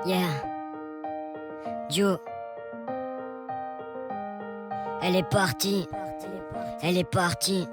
Yeah, Joe. Elle est partie. Elle est partie.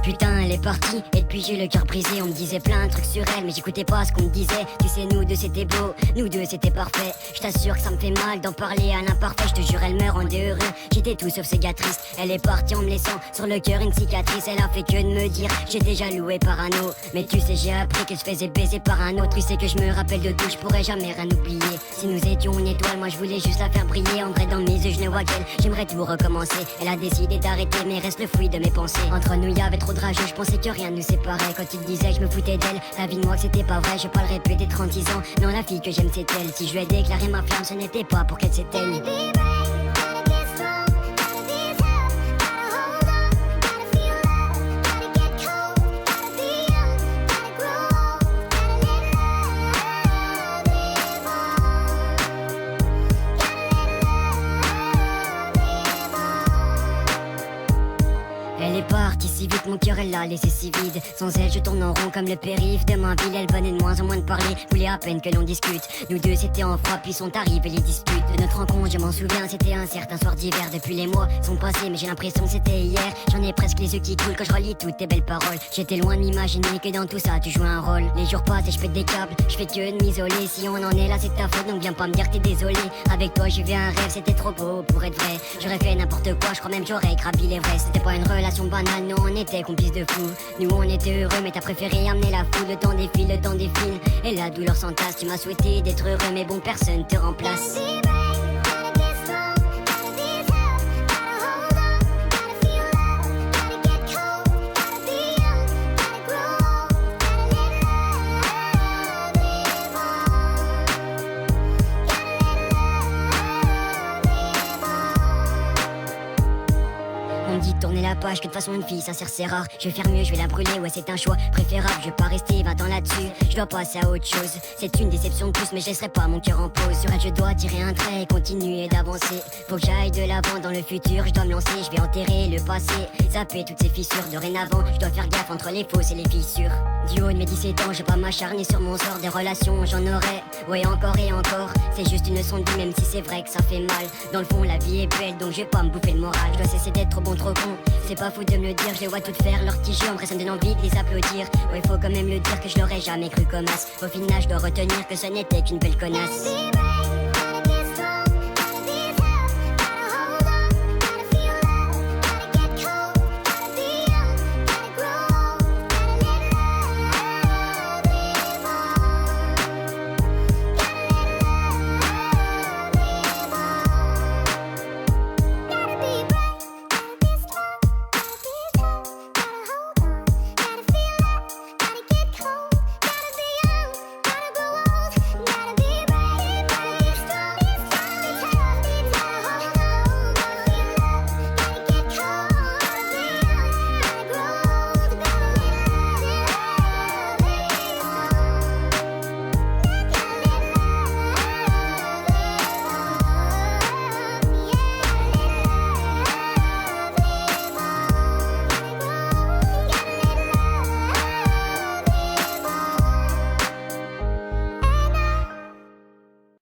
Putain, elle est partie, et depuis j'ai le cœur brisé. On me disait plein de trucs sur elle, mais j'écoutais pas ce qu'on me disait. Tu sais, nous deux c'était beau, nous deux c'était parfait. Je t'assure que ça me fait mal d'en parler à l'imparfait. Je te jure, elle me rendait heureux. J'étais tout sauf ses gars tristes. Elle est partie en me laissant sur le cœur une cicatrice. Elle a fait que de me dire, j'ai déjà loué parano. Mais tu sais, j'ai appris que je faisais baiser par un autre. Tu sais que je me rappelle de tout, je pourrais jamais rien oublier. Si nous étions une étoile, moi je voulais juste la faire briller. En vrai, dans mes yeux, je ne vois qu'elle. J'aimerais tout recommencer. Elle a décidé d'arrêter, mais reste le fruit de mes pensées. Entre nous, y avait trop de rage, je pensais que rien nous séparait. Quand il disait que je me foutais d'elle, la vie de moi que c'était pas vrai. Je vais pas le répéter 36 ans, non la fille que j'aime c'est elle. Si je lui ai déclaré ma flamme, ce n'était pas pour qu'elle s'éteigne. Elle est partie si vite, mon cœur elle l'a laissé si vide. Sans elle je tourne en rond comme le périph' de ma ville. Elle venait de moins en moins de parler, voulait à peine que l'on discute. Nous deux c'était en froid, puis sont arrivées les disputes. De notre rencontre je m'en souviens, c'était un certain soir d'hiver. Depuis les mois sont passés, mais j'ai l'impression que c'était hier. J'en ai presque les yeux qui coulent quand je relis toutes tes belles paroles. J'étais loin de m'imaginer que dans tout ça tu jouais un rôle. Les jours passent et je pète des câbles, je fais que de m'isoler. Si on en est là c'est ta faute, donc viens pas me dire que t'es désolé. Avec toi j'ai vu un rêve, c'était trop beau pour être vrai. J'aurais fait n'importe quoi, je crois même j'aurais gravi l'Everest. C'était pas une relation banale, non on était complices de fou. Nous on était heureux mais t'as préféré amener la foule. Le temps défile, le temps défile et la douleur s'entasse. Tu m'as souhaité d'être heureux mais bon personne te remplace. On me dit de tourner la page, que de toute façon une fille sincère c'est rare. Je vais faire mieux, je vais la brûler, ouais c'est un choix préférable. Je vais pas rester 20 ans là-dessus, je dois passer à autre chose. C'est une déception de plus mais je laisserai pas mon cœur en pause. Sur elle je dois tirer un trait et continuer d'avancer. Faut que j'aille de l'avant dans le futur, je dois me lancer. Je vais enterrer le passé, zapper toutes ces fissures. Dorénavant, je dois faire gaffe entre les fausses et les fissures. Du haut de mes 17 ans, je vais pas m'acharner sur mon sort. Des relations j'en aurai, ouais encore et encore. C'est juste une leçon de vie même si c'est vrai que ça fait mal. Dans le fond la vie est belle donc je vais pas me bouffer le moral. Je dois cesser d'être trop bon trop con, c'est pas fou de me le dire. Je les vois toutes faire leur petit jeu, en vrai ça me donne envie de les applaudir. Ouais faut quand même le dire que je l'aurais jamais cru comme as. Au final je dois retenir que ce n'était qu'une belle connasse.